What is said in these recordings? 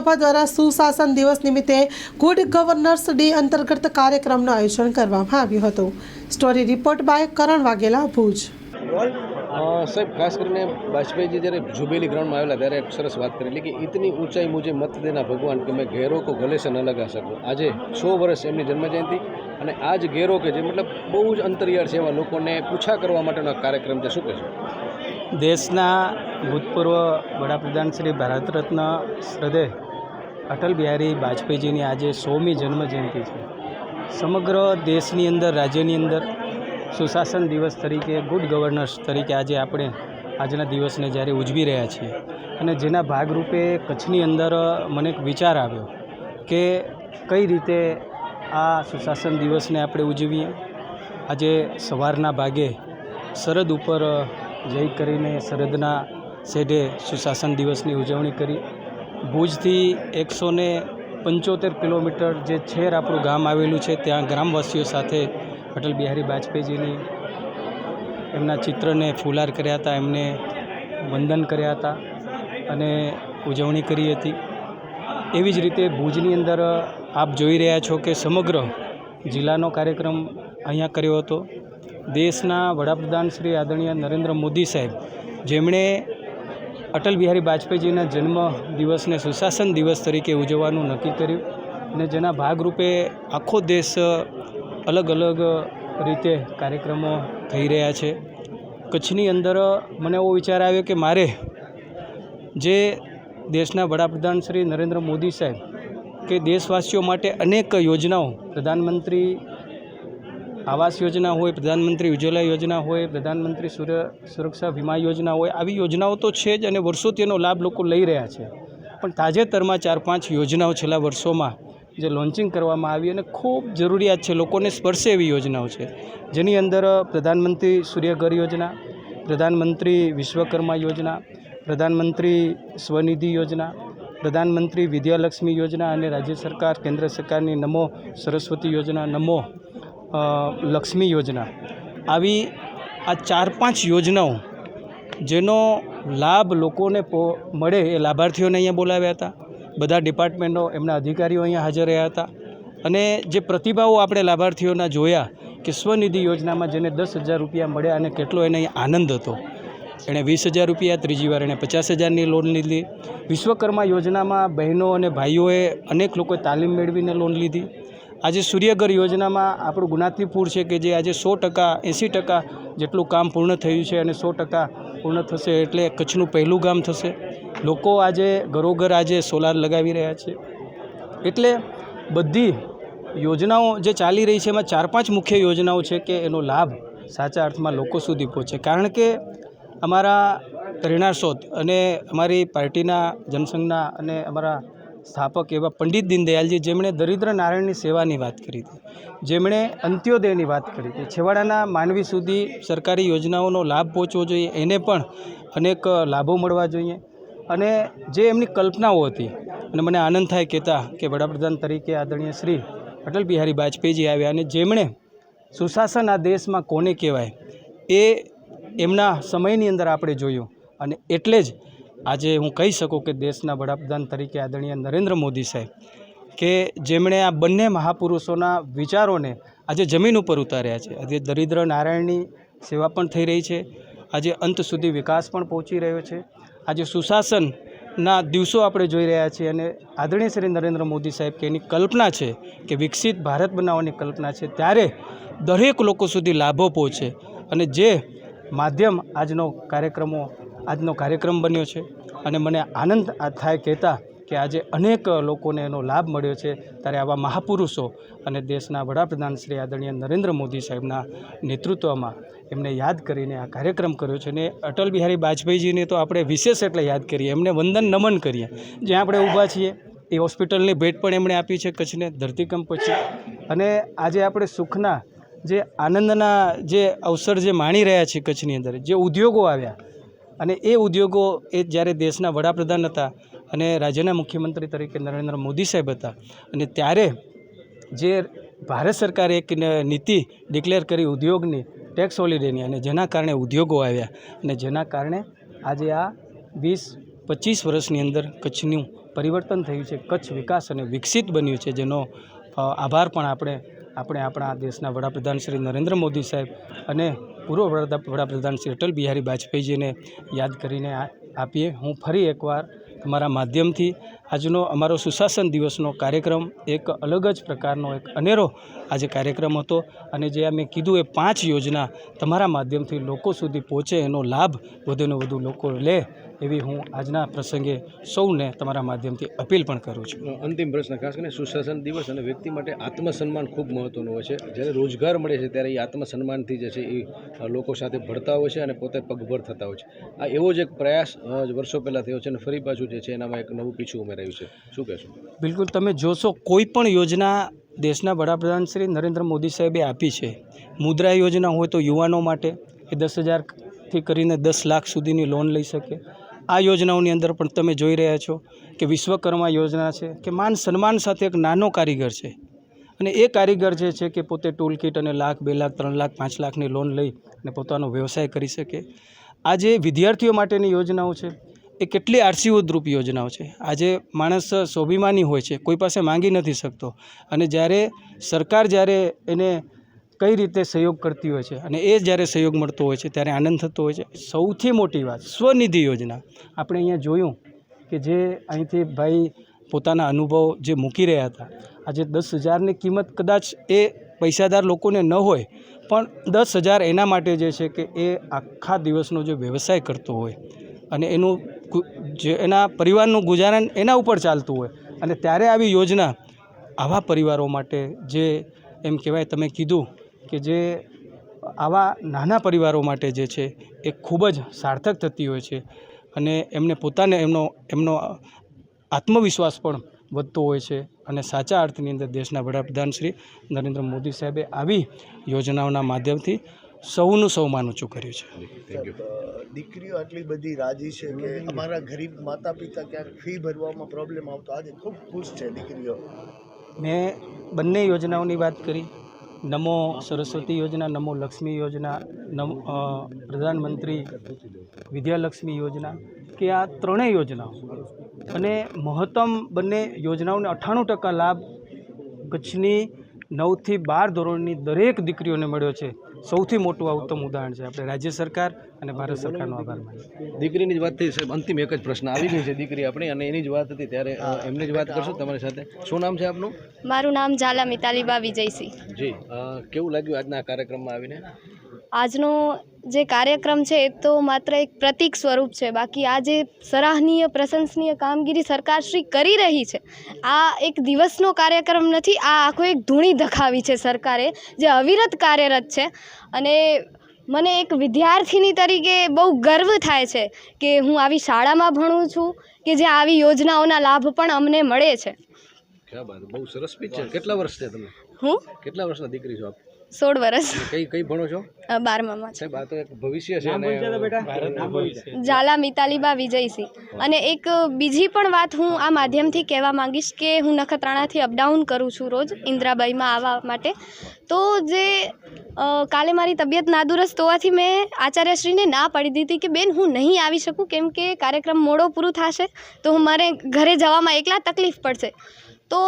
લોકસભા દ્વારા સુશાસન દિવસ નિમિત્તે ગુડ ગવર્નન્સ ડે અંતર્ગત કાર્યક્રમનું આયોજન કરવામાં આવ્યું હતું। સ્ટોરી રિપોર્ટ બાય કરણ વાઘેલા, ભુજ। साहब खास करने वाजपेयी जी जયારે जुबेली ग्राउंड में आवेला ત્યારે એક સરસ વાત કરેલી કે इतनी ऊंचाई मुझे मत देना भगवान कि मैं घेरों को गले से न लगा सकूं। आज 100 વર્ષ એમની જન્મજયંતિ અને આજ ઘેરો કે જે મતલબ બહુ જ અંતરિયાળ છે એવા લોકોને પૂછા કરવા માટેનો કાર્યક્રમ છે। શું કહેશો? દેશના ભૂતપૂર્વ વડાપ્રધાન શ્રી ભારત રત્ન શ્રદ્ધેય અટલ બિહારી વાજપેયીજીની આજે 100મી જન્મજયંતિ છે। સમગ્ર દેશની અંદર, રાજ્યની અંદર સુશાસન દિવસ તરીકે, ગુડ ગવર્નન્સ તરીકે આજે આપણે આજના દિવસને જ્યારે ઉજવી રહ્યા છીએ અને જેના ભાગરૂપે કચ્છની અંદર મને એક વિચાર આવ્યો કે કઈ રીતે આ સુશાસન દિવસને આપણે ઉજવીએ। આજે સવારના ભાગે સરહદ ઉપર જઈ કરીને સરહદના શેઢે સુશાસન દિવસની ઉજવણી કરી। ભુજથી 175 કિલોમીટર જે છેર આપણું ગામ આવેલું છે ત્યાં ગ્રામવાસીઓ સાથે અટલ બિહારી વાજપેયીજીની એમના ચિત્રને ફુલાર કર્યા હતા, એમને વંદન કર્યા હતા અને ઉજવણી કરી હતી। એવી જ રીતે ભુજની અંદર આપ જોઈ રહ્યા છો કે સમગ્ર જિલ્લાનો કાર્યક્રમ અહીંયા કર્યો હતો। દેશના વડાપ્રધાન શ્રી આદરણીય નરેન્દ્ર મોદી સાહેબ, જેમણે અટલ બિહારી વાજપેયીજીના જન્મ દિવસને સુશાસન દિવસ તરીકે ઉજવવાનું નક્કી કર્યું અને જેના ભાગરૂપે આખો દેશ અલગ અલગ રીતે કાર્યક્રમો થઈ રહ્યા છે। કચ્છની અંદર મને એવો વિચાર આવ્યો કે મારે જે દેશના વડાપ્રધાન શ્રી નરેન્દ્ર મોદી સાહેબ કે દેશવાસીઓ માટે અનેક યોજનાઓ, પ્રધાનમંત્રી આવાસ યોજના હોય, પ્રધાનમંત્રી ઉજ્જવલા યોજના હોય, પ્રધાનમંત્રી સુરક્ષા વીમા યોજના હોય, આવી યોજનાઓ તો છે જ અને વર્ષોથી એનો લાભ લોકો લઈ રહ્યા છે। પણ તાજેતરમાં 4-5 યોજનાઓ છેલ્લા વર્ષોમાં જે લોન્ચિંગ કરવામાં આવી અને ખૂબ જરૂરિયાત છે, લોકોને સ્પર્શે એવી યોજનાઓ છે, જેની અંદર પ્રધાનમંત્રી સૂર્યઘર યોજના, પ્રધાનમંત્રી વિશ્વકર્મા યોજના, પ્રધાનમંત્રી સ્વનિધિ યોજના, પ્રધાનમંત્રી વિદ્યાલક્ષ્મી યોજના અને રાજ્ય સરકાર, કેન્દ્ર સરકારની નમો સરસ્વતી યોજના, નમો લક્ષ્મી યોજના, આવી આ 4-5 યોજનાઓ જેનો લાભ લોકોને મળે એ લાભાર્થીઓને અહીંયા બોલાવ્યા હતા। બધા ડિપાર્ટમેન્ટો, એમના અધિકારીઓ અહીંયા હાજર રહ્યા હતા અને જે પ્રતિભાવો આપણે લાભાર્થીઓના જોયા કે સ્વનિધિ યોજનામાં જેને 10,000 રૂપિયા મળ્યા અને કેટલો એને આનંદ હતો। એણે 20,000 રૂપિયા, ત્રીજી વાર એણે 50,000ની લોન લીધી। વિશ્વકર્મા યોજનામાં બહેનો અને ભાઈઓએ અનેક લોકોએ તાલીમ મેળવીને લોન લીધી। આજે સૂર્યઘર યોજનામાં આપણું ગુણાતીપુર છે કે જે આજે 100%, 80% જેટલું કામ પૂર્ણ થયું છે અને 100% પૂર્ણ થશે એટલે કચ્છનું પહેલું ગામ થશે। લોકો આજે ઘરોઘર આજે સોલાર લગાવી રહ્યા છે। એટલે બધી યોજનાઓ જે ચાલી રહી છે એમાં 4-5 મુખ્ય યોજનાઓ છે કે એનો લાભ સાચા અર્થમાં લોકો સુધી પહોંચે। કારણ કે અમારા પ્રેરણાસ્ત્રોત અને અમારી પાર્ટીના જનસંઘના અને અમારા સ્થાપક એવા પંડિત દીનદયાલજી, જેમણે દરિદ્ર નારાયણની સેવાની વાત કરી હતી, જેમણે અંત્યોદયની વાત કરી હતી, છેવાડાના માનવી સુધી સરકારી યોજનાઓનો લાભ પહોંચવો જોઈએ, એને પણ અનેક લાભો મળવા જોઈએ અને જે એમની કલ્પનાઓ હતી અને મને આનંદ થાય કહેતા કે વડાપ્રધાન તરીકે આદરણીય શ્રી અટલ બિહારી વાજપેયીજી આવ્યા અને જેમણે સુશાસન આ દેશમાં કોને કહેવાય એ એમના સમયની અંદર આપણે જોયું અને એટલે જ આજે હું કહી શકું કે દેશના વડાપ્રધાન તરીકે આદરણીય નરેન્દ્ર મોદી સાહેબ કે જેમણે આ બંને મહાપુરુષોના વિચારોને આજે જમીન ઉપર ઉતાર્યા છે। આજે દરિદ્ર નારાયણની સેવા પણ થઈ રહી છે, આજે અંત સુધી વિકાસ પણ પહોંચી રહ્યો છે। આજે સુશાસનના દિવસો આપણે જોઈ રહ્યા છીએ અને આદરણીય શ્રી નરેન્દ્ર મોદી સાહેબ કે એની કલ્પના છે કે વિકસિત ભારત બનાવવાની કલ્પના છે, ત્યારે દરેક લોકો સુધી લાભો પહોંચે અને જે માધ્યમ આજનો કાર્યક્રમ બન્યો છે અને મને આનંદ થાય કહેતા કે આજે અનેક લોકોને એનો લાભ મળ્યો છે। ત્યારે આવા મહાપુરુષો અને દેશના વડાપ્રધાન શ્રી આદરણીય નરેન્દ્ર મોદી સાહેબના નેતૃત્વમાં એમને યાદ કરીને આ કાર્યક્રમ કર્યો છે અને અટલ બિહારી વાજપેયીજીને તો આપણે વિશેષ એટલે યાદ કરીએ, એમને વંદન નમન કરીએ। જ્યાં આપણે ઊભા છીએ એ હોસ્પિટલની ભેટ પણ એમણે આપી છે કચ્છને ધરતીકંપ પછી અને આજે આપણે સુખના જે આનંદના જે અવસર જે માણી રહ્યા છીએ કચ્છની અંદર, જે ઉદ્યોગો આવ્યા અને એ ઉદ્યોગો એ જ્યારે દેશના વડાપ્રધાન હતા અને રાજ્યના મુખ્યમંત્રી તરીકે નરેન્દ્ર મોદી સાહેબ હતા અને ત્યારે જે ભારત સરકારે એક નીતિ ડિક્લેર કરી ઉદ્યોગની, ટેક્સ હોલિડેની, અને જેના કારણે ઉદ્યોગો આવ્યા અને જેના કારણે આજે આ 20-25 વર્ષની અંદર કચ્છનું પરિવર્તન થયું છે, કચ્છ વિકાસ અને વિકસિત બન્યું છે, જેનો આભાર પણ આપણે આપણા દેશના વડાપ્રધાન શ્રી નરેન્દ્ર મોદી સાહેબ અને પૂર્વ વડાપ્રધાન શ્રી અટલ બિહારી વાજપેયીજીને યાદ કરીને આપીએ. હું ફરી એકવાર તમારા માધ્યમથી આજનો અમારો સુશાસન દિવસનો કાર્યક્રમ એક અલગ જ પ્રકારનો એક અનેરો આજે કાર્યક્રમ હતો અને જે મેં કીધું એ 5 યોજના તમારા માધ્યમથી લોકો સુધી પહોંચે, એનો લાભ વધુને વધુ લોકો લે એવી હું આજના પ્રસંગે સૌને તમારા માધ્યમથી અપીલ પણ કરું છું. અંતિમ પ્રશ્ન, ખાસ કરીને સુશાસન દિવસ અને વ્યક્તિ માટે આત્મસન્માન ખૂબ મહત્વનું હોય છે. જ્યારે રોજગાર મળે છે ત્યારે એ આત્મસન્માનથી જે છે એ લોકો સાથે ભળતા હોય છે અને પોતે પગભર થતા હોય છે. આ એવો જ એક પ્રયાસ વર્ષો પહેલાં થયો છે અને ફરી પાછું જે છે એનામાં એક નવું પીછું ઉમેરાયું છે. શું કહેશો? બિલકુલ, તમે જોશો કોઈ પણ યોજના દેશના વડાપ્રધાન શ્રી નરેન્દ્ર મોદી સાહેબે આપી છે. મુદ્રા યોજના હોય તો યુવાનો માટે એ 10,000થી કરીને 10 લાખ સુધીની લોન લઈ શકે. આ યોજનાઓની અંદર પણ તમે જોઈ રહ્યા છો કે વિશ્વકર્મા યોજના છે કે માન સન્માન સાથે એક નાનો કારીગર છે અને એ કારીગર જે છે કે પોતે ટૂલ કિટ અને 1 લાખ, 2 લાખ, 3 લાખ, 5 લાખની લોન લઈ અને પોતાનો વ્યવસાય કરી શકે. આજે વિદ્યાર્થીઓ માટેની યોજનાઓ છે એ કેટલી આરસીઓદ્રુપ યોજનાઓ છે. આજે માણસ સ્વાભિમાની હોય છે, કોઈ પાસે માંગી નથી શકતો અને જ્યારે સરકાર એને કઈ રીતે સહયોગ કરતી હોય છે અને એ જ્યારે સહયોગ મળતો હોય છે ત્યારે આનંદ થતો હોય છે. સૌથી મોટી વાત સ્વનિધિ યોજના. આપણે અહીંયા જોયું કે જે અહીંથી ભાઈ પોતાના અનુભવ જે મૂકી રહ્યા હતા, આજે 10,000ની કિંમત કદાચ એ પૈસાદાર લોકોને ન હોય પણ 10,000 એના માટે જે છે કે એ આખા દિવસનો જે વ્યવસાય કરતો હોય અને એના પરિવારનું ગુજારણ એના ઉપર ચાલતું હોય અને ત્યારે આવી યોજના આવા પરિવારો માટે, જે એમ કહેવાય તમે કીધું કે જે આવા નાના પરિવારો માટે જે છે એ ખૂબ જ સાર્થક થતી હોય છે અને એમને પોતાને એમનો આત્મવિશ્વાસ પણ વધતો હોય છે અને સાચા અર્થની અંદર દેશના વડાપ્રધાન શ્રી નરેન્દ્ર મોદી સાહેબે આવી યોજનાઓના માધ્યમથી સૌનું સૌમાન ઊંચું કર્યું છે. દીકરીઓ આટલી બધી રાજી છે કે અમારા ગરીબ માતા પિતા ક્યાંક ફી ભરવામાં પ્રોબ્લેમ આવતો, આજે ખૂબ ખુશ છે દીકરીઓ. મેં બંને યોજનાઓની વાત કરી. નમો સરસ્વતી યોજના, નમો લક્ષ્મી યોજના, પ્રધાનમંત્રી વિદ્યાલક્ષ્મી યોજના કે આ ત્રણેય યોજનાઓ અને મહત્તમ બંને યોજનાઓને 98% લાભ કચ્છની 9 થી 12 ધોરણની દરેક દીકરીઓને મળ્યો છે. સૌથી મોટું આ ઉત્તમ ઉદાહરણ છે. આપણે રાજ્ય સરકાર અને ભારત સરકારનો આભાર માનીએ. દીકરીની જ વાત થઈ સાહેબ, અંતિમ એક જ પ્રશ્ન આવી ગઈ છે દીકરી આપણી અને એની જ વાત હતી ત્યારે એમની જ વાત કરશું તમારી સાથે. શું નામ છે આપનું? મારું નામ ઝાલા મિતાલીબા વિજયસિંહ. જી, કેવું લાગ્યું આજના કાર્યક્રમમાં આવીને? આજનો જે કાર્યક્રમ છે એ તો માત્ર એક પ્રતીક સ્વરૂપ છે, બાકી આ જે સરાહનીય પ્રશંસનીય કામગીરી સરકારશ્રી કરી રહી છે, આ એક દિવસનો કાર્યક્રમ નથી, આ આખો એક ધૂણી ધખાવી છે સરકારે, જે અવિરત કાર્યરત છે. અને મને એક વિદ્યાર્થીની તરીકે બહુ ગર્વ થાય છે કે હું આવી શાળામાં ભણું છું કે જે આવી યોજનાઓના લાભ પણ અમને મળે છે. ક્યાં બાત, બહુ સરસ સ્પીચ છે. કેટલા વર્ષ છે તમે? હું કેટલા વર્ષના દીકરી છો આપ? 16 વર્ષ. કઈ ભણો છો? 12માં. સાહેબ, આ તો એક ભવિષ્ય છે અને ઝાલા મિતાલીબા વિજયસિંહ. અને એક બીજી પણ વાત હું આ માધ્યમથી કહેવા માંગીશ કે હું નખત્રાણાથી અપડાઉન કરું છું રોજ ઇન્દ્રાબાઈમાં આવવા માટે. તો જે કાલે મારી તબિયત નાદુરસ્ત હોવાથી મેં આચાર્યશ્રીને ના પાડી દીધી કે બેન હું નહીં આવી શકું, કેમ કે કાર્યક્રમ મોડો પૂરું થશે તો મારે ઘરે જવામાં એકલા તકલીફ પડશે. તો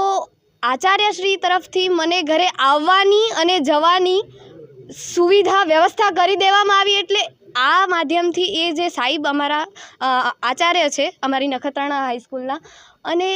આચાર્યશ્રી તરફથી મને ઘરે આવવાની અને જવાની સુવિધા વ્યવસ્થા કરી દેવામાં આવી. એટલે આ માધ્યમથી એ જે સાહેબ અમારા આચાર્ય છે અમારી નખત્રાણા હાઈસ્કૂલના, અને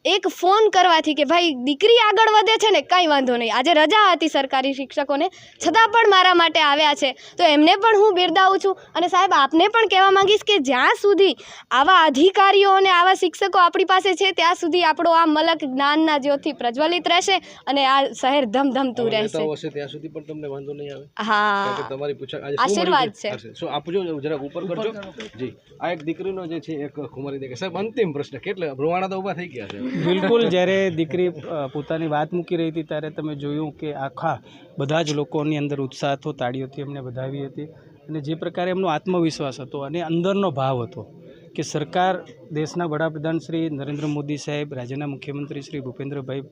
એક ફોન કરવાથી કે ભાઈ દીકરી આગળ વધે છે ને, કાંઈ વાંધો નહીં, આજે રજા હતી સરકારી શિક્ષકોને છતાં પણ મારા માટે આવ્યા છે, તો એમને પણ હું બિરદાવું છું. અને સાહેબ આપને પણ કહેવા માંગીશ કે જ્યાં સુધી આવા અધિકારીઓ અને આવા શિક્ષકો આપણી પાસે છે ત્યાં સુધી આપણો આ મલક જ્ઞાનના જ્યોતિ પ્રજ્વલિત રહેશે અને આ શહેર ધમધમતું રહેશે. ત્યાં સુધી પણ તમને વાંધો નહીં આવે. હા, તમારી પૂછા આશીર્વાદ છે. શું આપજો, જરાક ઉપર કરજો. જી, આ એક દીકરીનો જે છે એક ખુમારી દેખાય. સાહેબ, અંતિમ પ્રશ્ન, કેટલા રૂવાણા તો ઊભા થઈ ગયા છે? બિલકુલ, જ્યારે દીકરી પોતાની વાત મૂકી રહી હતી ત્યારે તમે જોયું કે આખા બધા જ લોકોની અંદર ઉત્સાહ હતો, તાળીઓથી એમને વધાવી હતી અને જે પ્રકારે એમનો આત્મવિશ્વાસ હતો અને અંદરનો ભાવ હતો કે સરકાર, દેશના વડાપ્રધાન શ્રી નરેન્દ્ર મોદી સાહેબ, રાજ્યના મુખ્યમંત્રી શ્રી ભૂપેન્દ્રભાઈ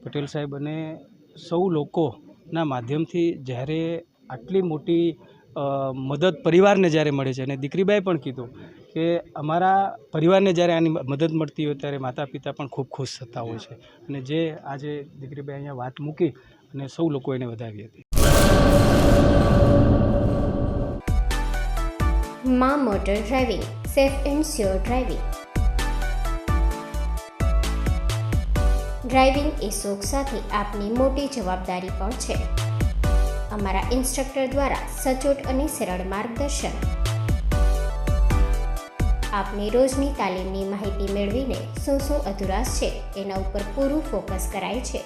પટેલ સાહેબ અને સૌ લોકોના માધ્યમથી જ્યારે આટલી મોટી મદદ પરિવારને જ્યારે મળે છે. અને દીકરીબાઈ પણ કીધું કે અમારા પરિવારને જ્યારે આની મદદ મળતી હોય ત્યારે માતા પિતા પણ ખૂબ ખુશ થતા હોય છે અને જે આજે દીકરીભાઈ અહીંયા વાત મૂકી અને સૌ લોકો એને વધાવી હતી. માં motor driving, safe and sure driving. Driving એ શોખ સાથે આપની મોટી જવાબદારી પણ છે. અમારા ઇન્સ્ટ્રક્ટર દ્વારા સચોટ અને સરળ માર્ગદર્શન. આપની રોજની તાલીમની માહિતી મેળવીને શું અધુરાશ છે એના ઉપર પૂરું ફોકસ કરાય છે.